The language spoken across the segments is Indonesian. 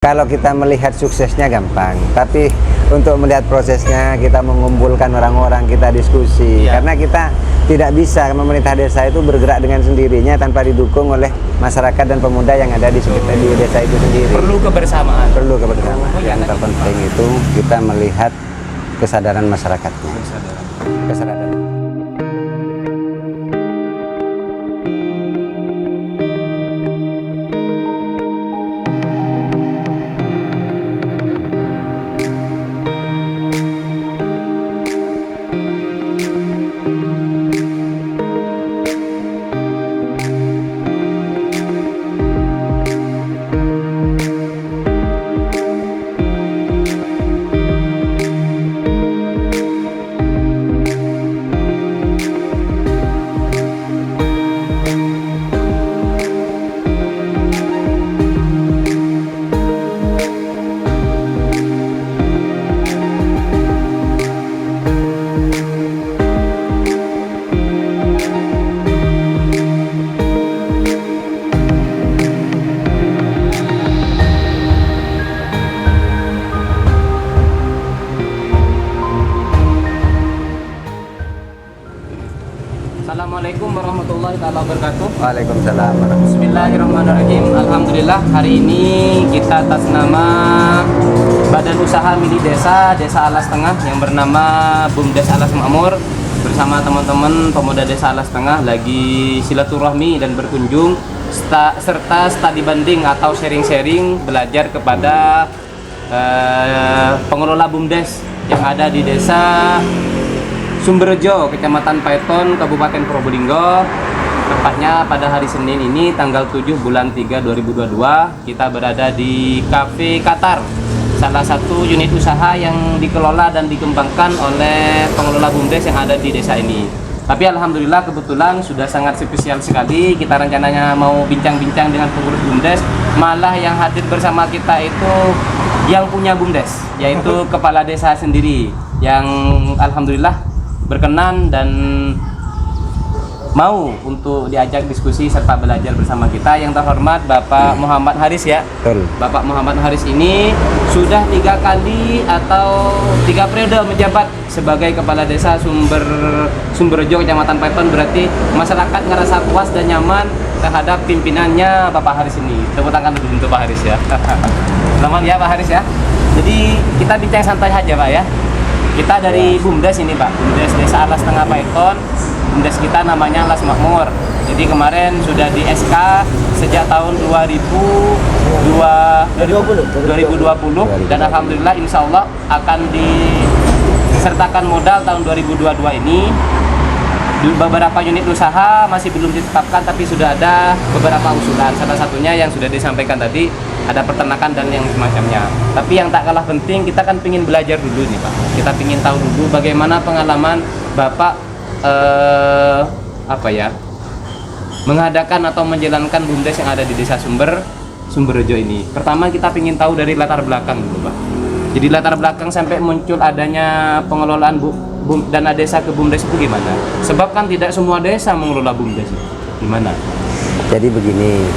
Kalau kita melihat suksesnya gampang, tapi untuk melihat prosesnya kita mengumpulkan orang-orang, kita diskusi. Karena kita tidak bisa pemerintah desa itu bergerak dengan sendirinya tanpa didukung oleh masyarakat dan pemuda yang ada di sekitar di desa itu sendiri. Perlu kebersamaan. Perlu kebersamaan. Yang terpenting itu kita melihat kesadaran masyarakatnya. Kesadaran. Assalamualaikum warahmatullahi wabarakatuh. Waalaikumsalam. Bismillahirrahmanirrahim. Alhamdulillah, hari ini kita atas nama Badan Usaha Milik Desa Alas Tengah yang bernama BUMDes Alas Makmur bersama teman-teman pemuda Desa Alas Tengah lagi silaturahmi dan berkunjung serta studi banding atau sharing-sharing belajar kepada pengelola BUMDes yang ada di Desa Sumberjo, Kecamatan Paiton, Kabupaten Probolinggo. Tepatnya pada hari Senin ini tanggal 7 bulan 3 2022 kita berada di Cafe Qatar, salah satu unit usaha yang dikelola dan dikembangkan oleh pengelola BUMDes yang ada di desa ini. Tapi alhamdulillah kebetulan sudah sangat spesial sekali. Kita rencananya mau bincang-bincang dengan pengurus BUMDes, malah yang hadir bersama kita itu yang punya BUMDes, yaitu kepala desa sendiri yang alhamdulillah berkenan dan mau untuk diajak diskusi serta belajar bersama kita. Yang terhormat Bapak Muhammad Haris ya. Betul. Bapak Muhammad Haris ini sudah 3 kali atau 3 periode menjabat sebagai kepala desa Sumberjo, Kecamatan Paiton. Berarti masyarakat ngerasa puas dan nyaman terhadap pimpinannya Bapak Haris ini. Tepuk tangan dulu untuk Pak Haris ya. Selamat ya Pak Haris ya. Jadi kita bincang santai aja Pak ya. Kita dari BUMDes ini Pak, BUMDes Desa Alas Tengah Paiton. BUMDes kita namanya Alas Makmur. Jadi kemarin sudah di SK sejak tahun 2020 dan alhamdulillah insya Allah akan disertakan modal tahun 2022 ini. Di beberapa unit usaha masih belum ditetapkan, tapi sudah ada beberapa usulan. Salah satunya yang sudah disampaikan tadi, ada peternakan dan yang semacamnya. Tapi yang tak kalah penting, kita kan ingin belajar dulu nih Pak. Kita ingin tahu dulu bagaimana pengalaman Bapak mengadakan atau menjalankan BUMDes yang ada di Desa Sumberjo ini. Pertama kita ingin tahu dari latar belakang dulu Pak. Jadi latar belakang sampai muncul adanya pengelolaan dana desa ke BUMDes itu gimana? Sebab kan tidak semua desa mengelola BUMDes. Gimana? Jadi begini,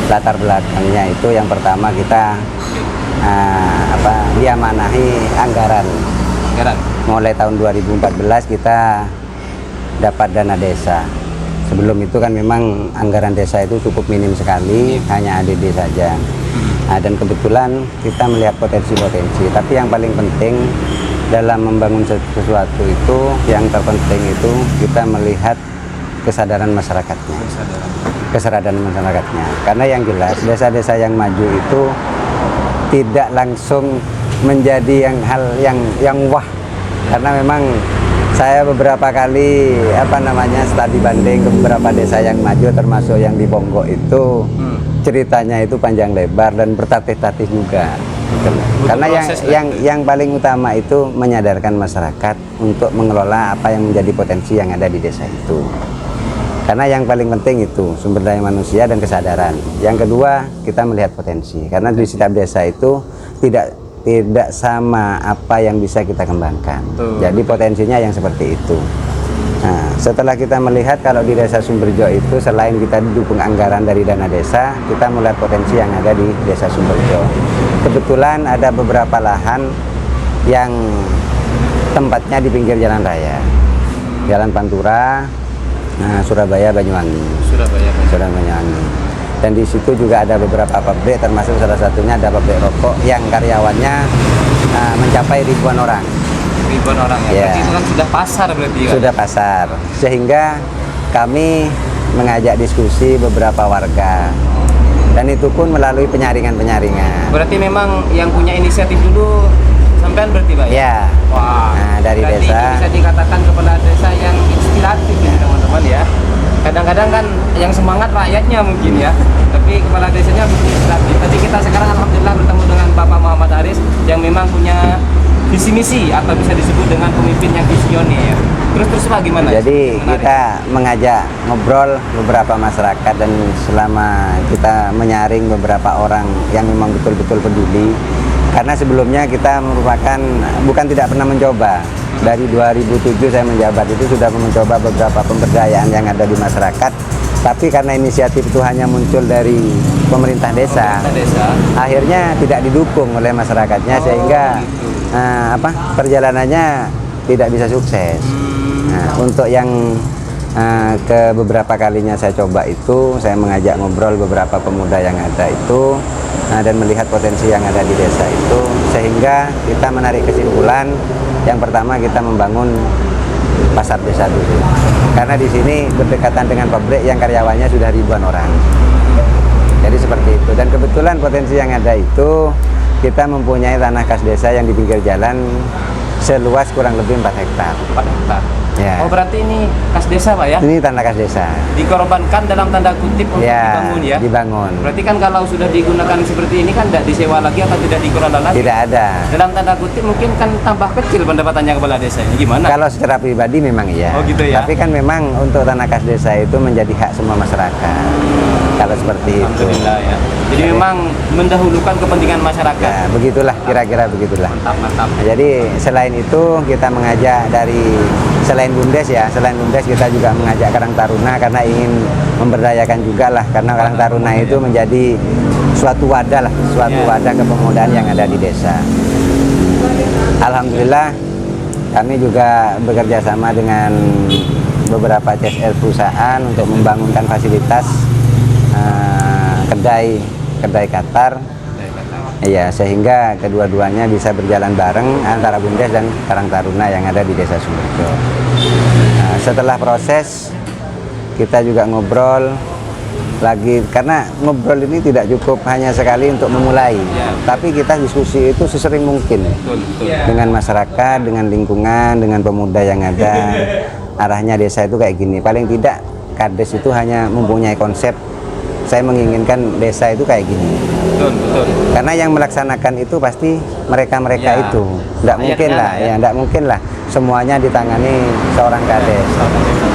latar belakangnya itu yang pertama kita diamanahi anggaran. Mulai tahun 2014 kita dapat dana desa. Sebelum itu kan memang anggaran desa itu cukup minim sekali, hanya ADD saja. Nah, dan kebetulan kita melihat potensi-potensi. Tapi yang paling penting dalam membangun sesuatu itu, yang terpenting itu kita melihat kesadaran masyarakatnya. Kesadaran masyarakatnya. Karena yang jelas desa-desa yang maju itu tidak langsung menjadi hal yang wah. Karena memang saya beberapa kali studi banding ke beberapa desa yang maju, termasuk yang di Bonggok itu ceritanya itu panjang lebar dan bertatih-tatih juga. Karena yang paling utama itu menyadarkan masyarakat untuk mengelola apa yang menjadi potensi yang ada di desa itu. Karena yang paling penting itu sumber daya manusia dan kesadaran. Yang kedua, kita melihat potensi. Karena di setiap desa itu tidak sama apa yang bisa kita kembangkan. Jadi potensinya yang seperti itu. Nah, setelah kita melihat kalau di Desa Sumberjo itu selain kita didukung anggaran dari dana desa, kita melihat potensi yang ada di Desa Sumberjo. kebetulan ada beberapa lahan yang tempatnya di pinggir jalan raya, Jalan Pantura, Surabaya Banyuwangi. Surabaya Banyuwangi. Dan di situ juga ada beberapa pabrik, termasuk salah satunya ada pabrik rokok yang karyawannya mencapai ribuan orang. Ribuan orang ya. Ya. Berarti itu kan sudah pasar berarti kan? Sudah pasar. Sehingga kami mengajak diskusi beberapa warga. Dan itu pun melalui penyaringan-penyaringan. Berarti memang yang punya inisiatif dulu sampean berarti Pak? Ya. Wah. Nah, dari berarti desa. bisa dikatakan kepala desa yang inspiratif ya teman-teman ya. Kadang-kadang kan yang semangat rakyatnya mungkin ya, tapi kepala desanya inspiratif. Tadi kita sekarang alhamdulillah bertemu dengan Bapak Muhammad Aris yang memang punya visi misi atau bisa disebut dengan pemimpin yang visioner. Terus Pak gimana? Jadi Menarik. kita mengajak ngobrol beberapa masyarakat, dan selama kita menyaring beberapa orang yang memang betul-betul peduli, karena sebelumnya kita merupakan bukan tidak pernah mencoba. Dari 2007 saya menjabat itu sudah mencoba beberapa pemberdayaan yang ada di masyarakat, tapi karena inisiatif itu hanya muncul dari pemerintah desa, akhirnya tidak didukung oleh masyarakatnya, sehingga perjalanannya tidak bisa sukses. Nah, untuk yang ke beberapa kalinya saya coba itu, saya mengajak ngobrol beberapa pemuda yang ada itu, dan melihat potensi yang ada di desa itu, sehingga kita menarik kesimpulan yang pertama kita membangun pasar desa dulu, karena di sini berdekatan dengan pabrik yang karyawannya sudah ribuan orang. Jadi seperti itu, dan kebetulan potensi yang ada itu kita mempunyai tanah kas desa yang di pinggir jalan seluas kurang lebih 4 hektar. 4 hektar. Ya. Oh berarti ini kas desa Pak ya? Ini tanah kas desa. Dikorbankan dalam tanda kutip untuk dibangun ya? Dibangun. Berarti kan kalau sudah digunakan seperti ini kan tidak disewa lagi atau tidak dikelola lagi? Tidak ada. Dalam tanda kutip mungkin kan tambah kecil pendapatannya kepala desa ini gimana? Kalau secara pribadi memang iya. Oh gitu ya? Tapi kan memang untuk tanah kas desa itu menjadi hak semua masyarakat. Kalau seperti itu. Alhamdulillah ya. Jadi memang mendahulukan kepentingan masyarakat. Ya, begitulah, kira-kira begitulah. Mantap. Nah, jadi selain itu kita mengajak selain BUMDes ya, selain BUMDes kita juga mengajak Karang Taruna karena ingin memberdayakan juga lah, karena Karang Taruna itu menjadi suatu wadah lah, wadah kepemudaan yang ada di desa. Alhamdulillah kami juga bekerja sama dengan beberapa CSR perusahaan untuk membangunkan fasilitas kedai Qatar. Iya, sehingga kedua-duanya bisa berjalan bareng antara BUMDes dan Karang Taruna yang ada di Desa Sumberjo. Nah, setelah proses kita juga ngobrol lagi, karena ngobrol ini tidak cukup hanya sekali untuk memulai, tapi kita diskusi itu sesering mungkin dengan masyarakat, dengan lingkungan, dengan pemuda yang ada. Arahnya desa itu kayak gini, paling tidak Kades itu hanya mempunyai konsep, saya menginginkan desa itu kayak gini. Betul. Karena yang melaksanakan itu pasti mereka-mereka Ya. itu. Tidak mungkin lah, tidak mungkin lah semuanya ditangani seorang Kades.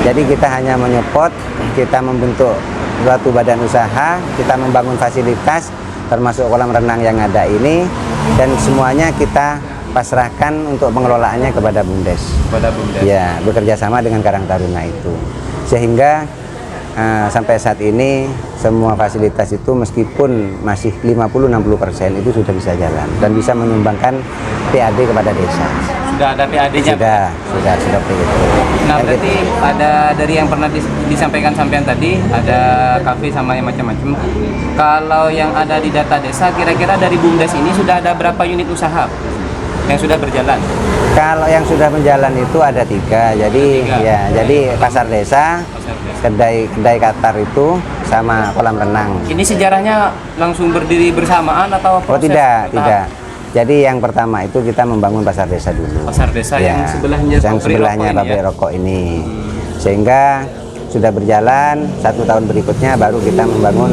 Jadi kita hanya menyupport, kita membentuk suatu badan usaha, kita membangun fasilitas termasuk kolam renang yang ada ini, dan semuanya kita pasrahkan untuk pengelolaannya kepada BUMDes. Ya, bekerja sama dengan Karang Taruna itu. Sehingga sampai saat ini semua fasilitas itu meskipun masih 50-60% itu sudah bisa jalan dan bisa menyumbangkan PAD kepada desa. Sudah ada PAD-nya? Sudah seperti itu. Nah berarti ada dari yang pernah disampaikan sampean tadi, ada kafe sama yang macam-macam. Kalau yang ada di data desa, kira-kira dari BUMDes ini sudah ada berapa unit usaha yang sudah berjalan? Kalau yang sudah berjalan itu ada 3. Jadi jadi pasar desa, kedai Qatar itu, sama kolam renang. Ini sejarahnya langsung berdiri bersamaan atau proses? Oh tidak. Jadi yang pertama itu kita membangun pasar desa dulu. Pasar desa yang sebelahnya pabrik rokok ini. Sehingga sudah berjalan 1 tahun berikutnya baru kita membangun.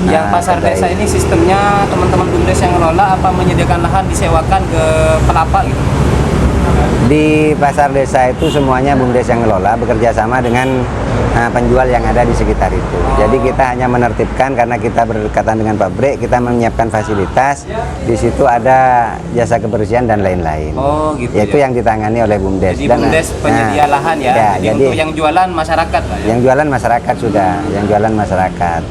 Yang pasar desa ini sistemnya teman-teman BUMDes yang ngelola apa menyediakan lahan disewakan ke pelapa gitu? Di pasar desa itu semuanya BUMDes yang ngelola, bekerja sama dengan penjual yang ada di sekitar itu. Jadi kita hanya menertibkan, karena kita berdekatan dengan pabrik, kita menyiapkan fasilitas. Di situ ada jasa kebersihan dan lain-lain. Oh gitu. Yaitu yang ditangani oleh BUMDes. Jadi BUMDes penyedia lahan ya. Jadi untuk yang jualan masyarakat lah ya? Yang jualan masyarakat sudah, yang jualan masyarakat.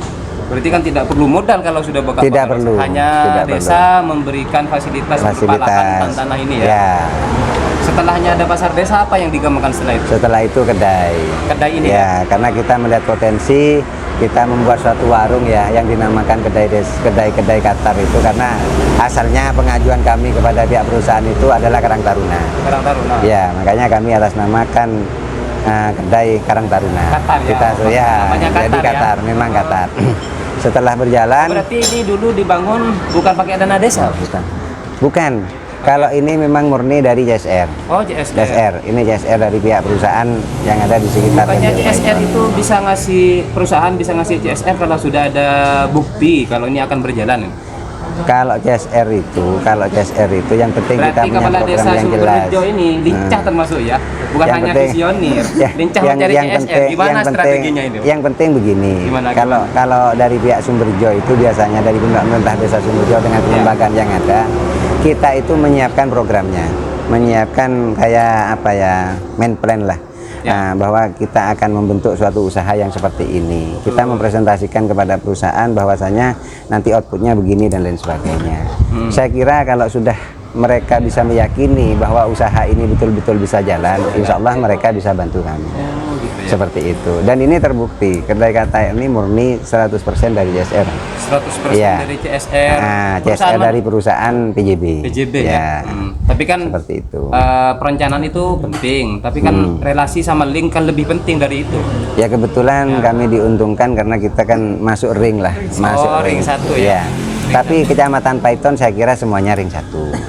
Berarti kan tidak perlu modal kalau sudah buka Tidak balai perlu, desa. Hanya tidak desa memberikan fasilitas berupa lahan Fasilitas. dan tanah ini ya. Ya. Setelahnya ada pasar desa, apa yang dikembangkan setelah itu? Setelah itu kedai. Kedai ini Ya, karena kita melihat potensi, kita membuat suatu warung ya yang dinamakan kedai Qatar itu karena asalnya pengajuan kami kepada pihak perusahaan itu adalah Karang Taruna. Karang Taruna. Ya, makanya kami atas namakan kedai Karang Taruna. Qatar ya. Kita ya, Namanya jadi Qatar ya? Qatar, memang Qatar. Setelah berjalan, Berarti ini dulu dibangun bukan pakai dana desa? bukan. Kalau ini memang murni dari JSR. Oh, JSR. JSR, ini JSR dari pihak perusahaan yang ada di sekitar. Bukannya Tenjo JSR Python. itu bisa ngasih, perusahaan bisa ngasih JSR kalau sudah ada bukti kalau ini akan berjalan. Kalau CSR itu yang penting kita Berarti punya kepala program desa yang jelas. Sumberjo ini lincah termasuk ya, bukan Yang hanya penting- visioner, Ya, lincah mencari CSR. Gimana strateginya itu? Yang penting begini. Gimana? Kalau dari pihak Sumberjo itu biasanya dari pemerintah desa Sumberjo dengan kelembagaan yang ada, kita itu menyiapkan programnya, menyiapkan kayak apa ya, main plan lah. Ya. Nah, bahwa kita akan membentuk suatu usaha yang seperti ini. Kita mempresentasikan kepada perusahaan bahwasanya nanti outputnya begini dan lain sebagainya. Saya kira kalau sudah mereka bisa meyakini bahwa usaha ini betul-betul bisa jalan, insya Allah mereka bisa bantu kami. Oh, gitu ya. Seperti itu. Dan ini terbukti, kedai Qatar ini murni 100% dari JSR. 100% Iya. dari CSR. Nah, Perusahaan CSR mana? dari perusahaan PJB. PJB ya. Ya. Tapi kan Seperti itu. perencanaan itu penting, tapi kan relasi sama link kan lebih penting dari itu. Ya kebetulan kami diuntungkan karena kita kan masuk ring lah, masuk ring satu ya. Iya. Tapi Kecamatan Python saya kira semuanya ring 1.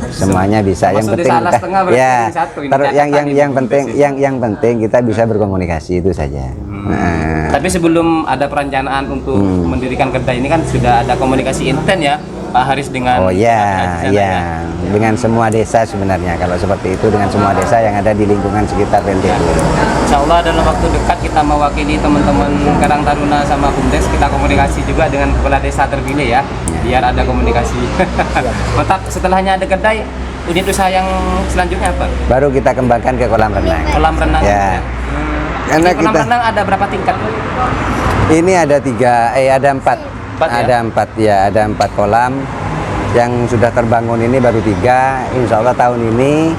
Semuanya bisa. Termasuk desa Alas Tengah berarti ya. ring 1 ini, Terus catatan ini, yang Bu penting Desi. yang penting kita bisa berkomunikasi itu saja. Nah, Tapi sebelum ada perencanaan untuk mendirikan kedai ini kan sudah ada komunikasi intent ya Pak Haris dengan oh ya, masyarakat di sana ya. Dengan semua desa sebenarnya kalau seperti itu dengan semua desa yang ada di lingkungan sekitar Rente. Insya Allah dalam waktu dekat kita mewakili teman-teman Karang Taruna sama BUMDes, kita komunikasi juga dengan kepala desa terpilih ya, biar ada komunikasi. Mantap, setelahnya ada kedai, unit usaha yang selanjutnya apa? Baru kita kembangkan ke kolam renang. Kolam renang. Ya. Karena Karena kolam kita- renang ada berapa tingkat? Ini ada ada empat. Empat ya? Ada empat ya, ada 4 kolam yang sudah terbangun ini baru 3. Insya Allah tahun ini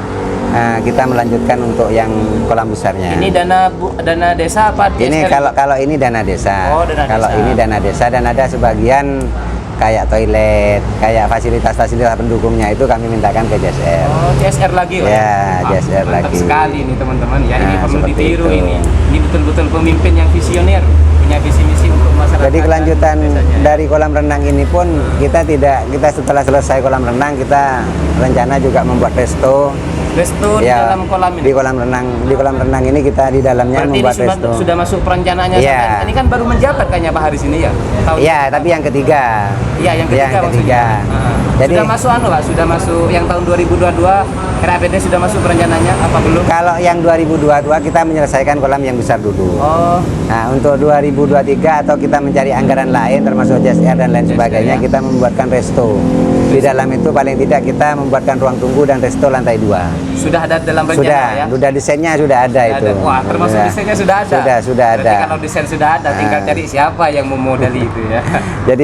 kita melanjutkan untuk yang kolam besarnya. Ini dana desa apa? Ini DSR? kalau ini dana desa. Oh, dana Kalau desa. ini dana desa dan ada sebagian kayak toilet, kayak fasilitas-fasilitas pendukungnya itu kami mintakan ke JSR. Oh, CSR lagi Ya, CSR mantap lagi. sekali nih teman-teman ya. Ini Nah, perlu seperti ditiru itu. ini. Ini betul-betul pemimpin yang visioner, punya visi misi untuk masyarakat. Jadi kelanjutan dan desanya. dari kolam renang ini pun kita setelah selesai kolam renang kita rencana juga membuat resto. Resto di Ya, dalam kolam ini. Di kolam renang ini kita di dalamnya Berarti ini membuat sudah, resto. sudah masuk perencanaannya Iya. sampai- ini kan baru menjabat kayaknya Pak Haris ini ya. Tahun Iya, tapi yang ketiga. Iya, yang ketiga maksudnya. Ah. Jadi sudah masuk Pak, sudah masuk yang tahun 2022 RAPD sudah masuk perencanaannya apa belum? kalau yang 2022 kita menyelesaikan kolam yang besar dulu. Oh, Nah, untuk 2023 atau kita mencari anggaran lain termasuk JSR dan lain sebagainya, ya. kita membuatkan resto. Di dalam itu paling tidak kita membuatkan ruang tunggu dan resto lantai 2. sudah ada dalam rencana ya. Sudah desainnya sudah ada Sudah itu. ada. Wah, termasuk Sudah. desainnya sudah ada. Sudah Berarti ada. kalau desain sudah ada, tinggal cari siapa yang memodali itu ya. Jadi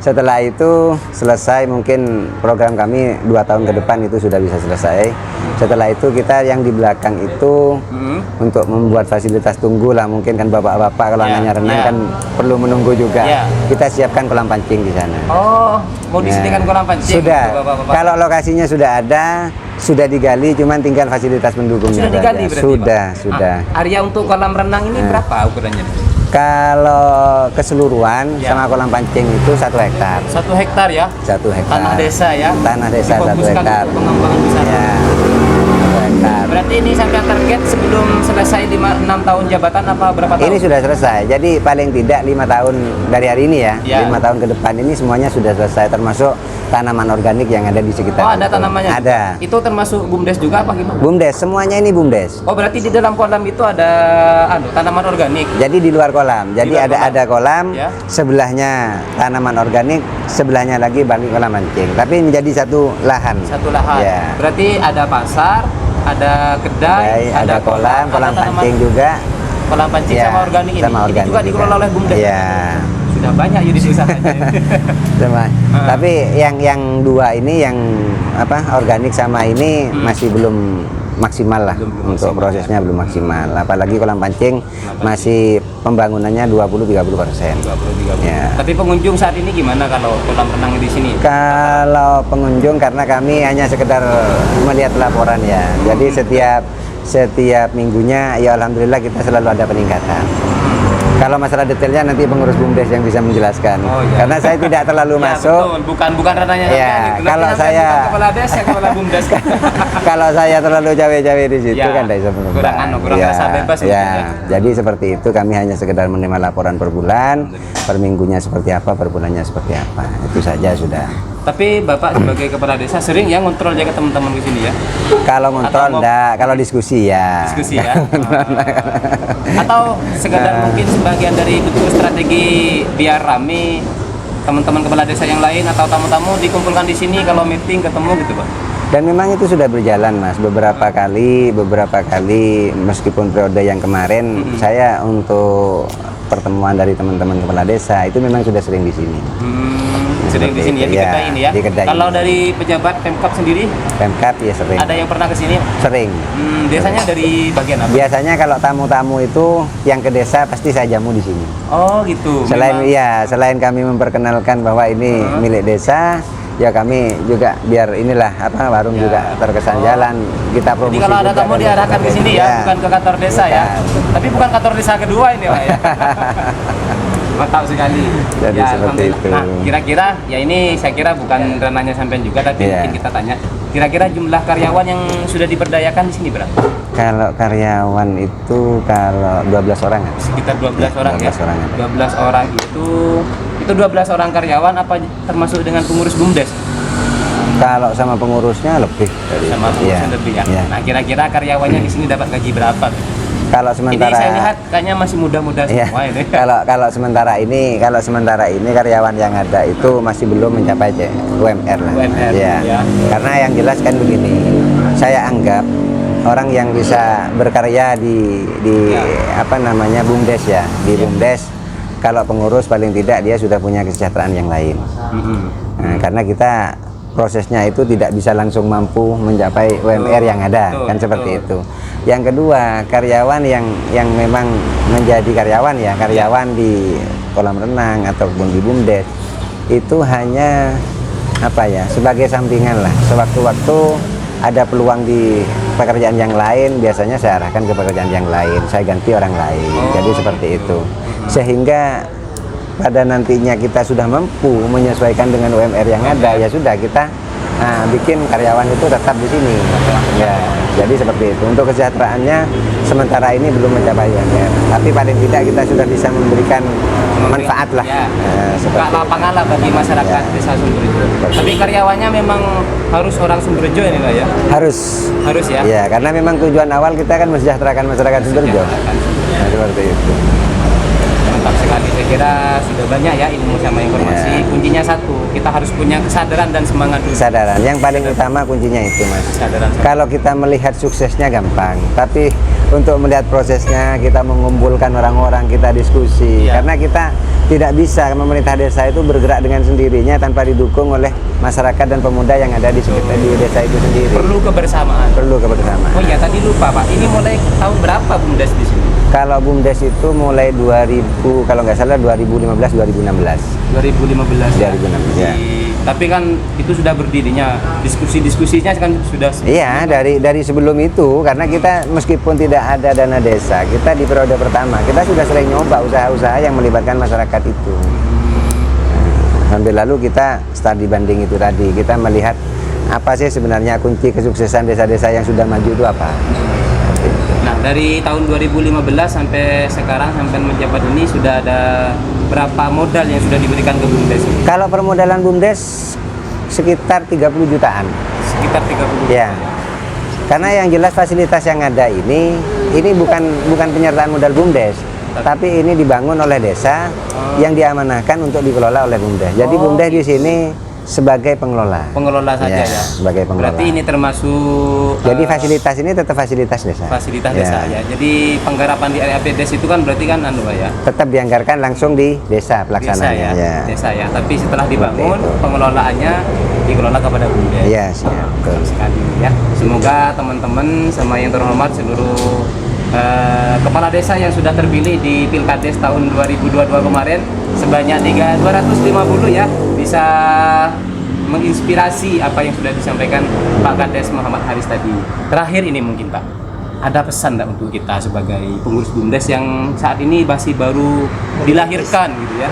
setelah itu selesai, mungkin program kami 2 tahun ke depan itu sudah bisa selesai. Setelah itu kita yang di belakang itu untuk membuat fasilitas tunggu lah, mungkin kan bapak-bapak kalau Ya, nanya renang ya. kan perlu menunggu juga. Ya. Kita siapkan kolam pancing di sana. Oh, mau Ya. disediakan kolam pancing. Sudah. untuk bapak-bapak. Kalau lokasinya sudah ada, sudah digali, cuman tinggal fasilitas pendukungnya Sudah digali saja. berarti, Pak? Sudah. Area untuk kolam renang ini berapa ukurannya? Kalau keseluruhan Ya. sama kolam pancing itu 1 hektar. 1 hektar ya. 1 hektar. Tanah desa ya. Tanah desa 1 Difokuskan hektar. untuk pengembangan wisata. Ya. 1 hektar. Berarti ini sampai target sebelum selesai 6 tahun jabatan apa berapa tahun? Ini sudah selesai. Jadi paling tidak 5 tahun dari hari ini ya. Ya. 5 tahun ke depan ini semuanya sudah selesai, termasuk tanaman organik yang ada di sekitar. Oh, ada itu. tanamannya. Ada. Itu termasuk BUMDes juga apa gimana? Bumdes, semuanya ini bumdes. Oh, berarti di dalam kolam itu ada tanaman organik. Jadi di luar kolam. Jadi luar kolam. ada kolam, Ya. sebelahnya tanaman organik, sebelahnya lagi bagi kolam mancing. Tapi menjadi satu lahan. Satu lahan. Ya. Berarti ada pasar, ada kedai, Ada kolam ada tanaman- pancing juga. Kolam pancing Ya, sama organik ini. sama Ini organik juga dikelola oleh BUMDes. Iya. sudah banyak unit usahanya. Sama. Tapi yang dua ini yang apa organik sama ini masih belum maksimal lah, Belum untuk maksimal, prosesnya belum maksimal. Apalagi kolam pancing masih pembangunannya 20-30%. 20-30. Ya. Tapi pengunjung saat ini gimana kalau kolam renang di sini? Kalau pengunjung, karena kami hanya sekedar melihat laporan ya. Jadi setiap minggunya ya alhamdulillah kita selalu ada peningkatan. Kalau masalah detailnya nanti pengurus BUMDes yang bisa menjelaskan. Oh, ya. Karena saya tidak terlalu Ya, masuk. betul. Bukan ranahnya Ya, sampean itu. kalau Nanti sampean saya- bukan kepala desa, kepala BUMDes. Kalau saya terlalu cawe-cawe di situ Ya, kan tidak bisa mengembang. kurang rasa bebas mungkin ya. ya. Jadi seperti itu, kami hanya sekedar menerima laporan per bulan, per minggunya seperti apa, per bulannya seperti apa. Itu saja sudah. Tapi Bapak sebagai kepala desa sering ya ngontrol jaga teman-teman di sini ya? Kalau ngontrol Atau mau- enggak, kalau diskusi ya. Diskusi ya? Atau sekedar mungkin sebagian dari bentuk strategi biar rame teman-teman kepala desa yang lain atau tamu-tamu dikumpulkan di sini kalau meeting ketemu gitu Pak? Dan memang itu sudah berjalan Mas, beberapa kali meskipun periode yang kemarin saya untuk pertemuan dari teman-teman kepala desa itu memang sudah sering di sini. Sering di sini ya, di Ya, kedai ini ya? di kedai Kalau ini. dari pejabat Pemkab sendiri Pemkab ya sering. ada yang pernah ke sini? Sering. Biasanya dari bagian apa? Biasanya kalau tamu-tamu itu yang ke desa pasti saya jamu di sini. Oh gitu. Selain kami memperkenalkan bahwa ini milik desa, ya kami juga biar inilah apa warung Ya. juga terkesan jalan, kita Jadi promosi. kalau ada juga tamu dan diarahkan ke sini ya, bukan ke kantor desa ya. Bukan. Tapi bukan kantor desa kedua ini Pak ya. Mantap sekali. Jadi Ya, seperti alhamdulillah. itu. Nah, kira-kira ya ini saya kira bukan ranahnya sampean juga, tapi Iya. mungkin kita tanya. Kira-kira jumlah karyawan yang sudah diberdayakan di sini berapa? Kalau karyawan itu kalau 12 orang kan? Sekitar 12 orang 12 ya. orang ada. 12 orang itu 12 orang karyawan apa termasuk dengan pengurus BUMDes? Kalau sama pengurusnya lebih dari Sama iya, pengurusnya lebih ya. iya. Nah, kira-kira karyawannya di sini dapat gaji berapa? Kalau Ini sementara saya lihat kayaknya masih muda-muda iya, semua ini. kalau sementara ini karyawan yang ada itu masih belum mencapai UMR lah. UMR, Ya. ya. Karena yang jelas kan begini, saya anggap orang yang bisa berkarya di Ya. apa namanya BUMDes ya, di BUMDes kalau pengurus paling tidak dia sudah punya kesejahteraan yang lain. Nah, karena kita prosesnya itu tidak bisa langsung mampu mencapai UMR yang ada, betul, kan seperti betul. itu. Yang kedua, karyawan yang memang menjadi karyawan ya, karyawan di kolam renang ataupun di BUMDes itu hanya apa ya, sebagai sampingan lah. Sewaktu-waktu ada peluang di pekerjaan yang lain, biasanya saya arahkan ke pekerjaan yang lain, saya ganti orang lain. Jadi seperti itu. Sehingga pada nantinya kita sudah mampu menyesuaikan dengan UMR yang ada, ya sudah kita bikin karyawan itu tetap di sini. Ya, jadi seperti itu. Untuk kesejahteraannya sementara ini belum mencapai UMR, tapi paling tidak kita sudah bisa memberikan manfaat lah. Ya. Seperti Buka lapangan lah bagi masyarakat Ya. desa Sumberjo. Tapi karyawannya memang harus orang Sumberjo ini Pak ya? Harus ya? Ya, karena memang tujuan awal kita kan mensejahterakan masyarakat Sumberjo. Nah, seperti itu. Mantap sekali, saya kira sudah banyak ya ilmu sama informasi. Ya. Kuncinya satu, kita harus punya kesadaran dan semangat dulu. Kesadaran yang paling utama kuncinya itu, Mas. Kesadaran. Kalau kita melihat suksesnya gampang, tapi untuk melihat prosesnya kita mengumpulkan orang-orang, kita diskusi. Iya. Karena kita tidak bisa pemerintah desa itu bergerak dengan sendirinya tanpa didukung oleh masyarakat dan pemuda yang ada di sekitar di desa itu sendiri. Perlu kebersamaan. Perlu kebersamaan. Oh iya, tadi lupa Pak. Ini mulai tahun berapa BUMDes di sini? Kalau BUMDes itu mulai 2000, kalau nggak salah 2015-2016. 2015 ya. 2016, ya. Tapi kan itu sudah berdirinya, diskusi-diskusinya kan sudah. Iya, dari sebelum itu, karena kita meskipun tidak ada dana desa, kita di periode pertama kita sudah sering nyoba usaha-usaha yang melibatkan masyarakat itu. Sambil lalu kita studi banding itu tadi, kita melihat apa sih sebenarnya kunci kesuksesan desa-desa yang sudah maju itu apa. Nah, dari tahun 2015 sampai sekarang sampai menjabat ini sudah ada berapa modal yang sudah diberikan ke BUMDes? Kalau permodalan BUMDes sekitar 30 jutaan. Sekitar 30 Ya. Karena yang jelas fasilitas yang ada ini bukan penyertaan modal BUMDes, tapi ini dibangun oleh desa yang diamanahkan untuk dikelola oleh BUMDes. Jadi BUMDes di sini sebagai pengelola. Pengelola saja ya. Sebagai pengelola. Berarti ini termasuk Jadi fasilitas ini tetap fasilitas desa. fasilitas desa ya. Jadi penggarapan di RAPDes itu kan berarti kan anu Pak ya. Tetap dianggarkan langsung di desa Desa pelaksananya. ya. Desa ya. Tapi setelah dibangun itu. pengelolaannya dikelola kepada BUMDes. Iya, siap. Betul. Sekali ya. Semoga teman-teman sama yang terhormat seluruh kepala desa yang sudah terpilih di Pilkades tahun 2022 kemarin sebanyak 250 ya bisa menginspirasi apa yang sudah disampaikan Pak Kades Muhammad Haris tadi. Terakhir ini mungkin Pak, ada pesan nggak untuk kita sebagai pengurus BUMDes yang saat ini masih baru dilahirkan gitu ya?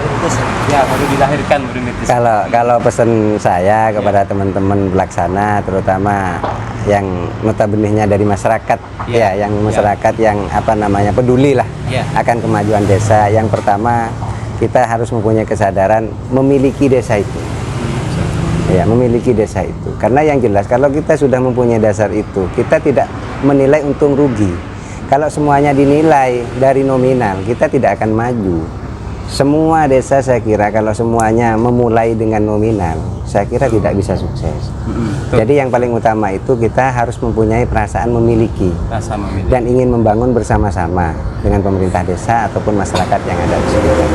Ya baru dilahirkan baru nitis. Kalau pesan saya kepada teman-teman pelaksana, terutama yang notabene-nya dari masyarakat, Ya. ya, yang masyarakat yang apa namanya peduli lah Ya. akan kemajuan desa. Yang pertama, kita harus mempunyai kesadaran memiliki desa itu. Ya, memiliki desa itu. Karena yang jelas kalau kita sudah mempunyai dasar itu, kita tidak menilai untung rugi. Kalau semuanya dinilai dari nominal, kita tidak akan maju. Semua desa saya kira kalau semuanya memulai dengan nominal, saya kira tidak bisa sukses. Jadi yang paling utama itu kita harus mempunyai perasaan memiliki Rasa memilih. dan ingin membangun bersama-sama dengan pemerintah desa ataupun masyarakat yang ada di sekitar.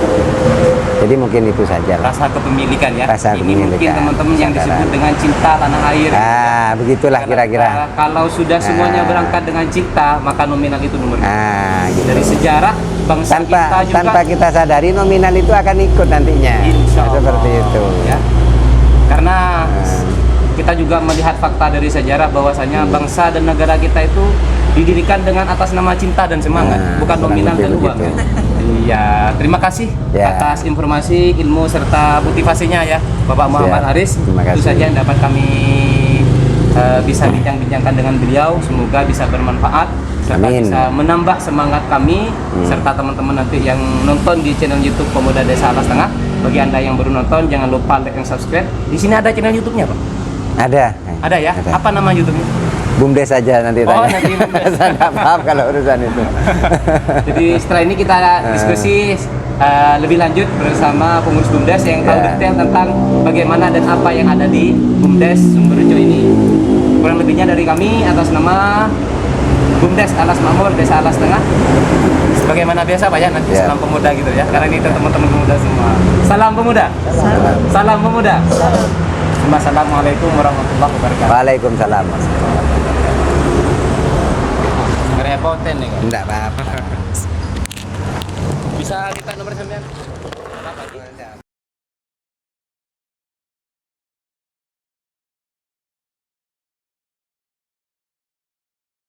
Jadi mungkin itu saja lah. Rasa kepemilikan ya. Rasa Ini mungkin kepemilikan, teman-teman yang disebut kesadaran. dengan cinta tanah air. Ah, begitulah kira-kira. Kalau sudah semuanya Ah. berangkat dengan cinta, maka nominal itu nomor dua. Ah, gitu. Dari sejarah bangsa kita juga Tanpa kita sadari nominal itu akan ikut nantinya. Insya Allah. Seperti itu. Ya. Karena kita juga melihat fakta dari sejarah bahwasanya bangsa dan negara kita itu didirikan dengan atas nama cinta dan semangat, Nah, bukan kurang nominal lebih dan uang. begitu. Iya, terima kasih Ya. atas informasi, ilmu serta motivasinya ya, Bapak Muhammad Siap. Haris. Terima Itu kasih. saja yang dapat kami bisa bincang-bincangkan dengan beliau. Semoga bisa bermanfaat serta Amin. bisa menambah semangat kami serta teman-teman nanti yang nonton di channel YouTube Pemuda Desa Alas Tengah. Bagi Anda yang baru nonton, jangan lupa like dan subscribe. Di sini ada channel YouTube-nya, Pak. Ada. Ada ya? Ada. Apa nama YouTube-nya? BUMDes saja nanti Oh, tanya. nanti BUMDes. Saya nggak paham kalau urusan itu. Jadi setelah ini kita diskusi lebih lanjut bersama pengurus BUMDes yang tahu Ya. detail tentang bagaimana dan apa yang ada di BUMDes Sumberjo ini. Kurang lebihnya dari kami atas nama BUMDes Alas Makmur Desa Alas Tengah. Sebagaimana biasa Pak ya, nanti Ya. salam pemuda gitu ya. Karena ini teman-teman pemuda semua. Salam pemuda. Salam pemuda. Assalamualaikum warahmatullahi wabarakatuh. Waalaikumsalam. Ngerepotin nih kan. Enggak apa-apa. Bisa kita nomor sampean?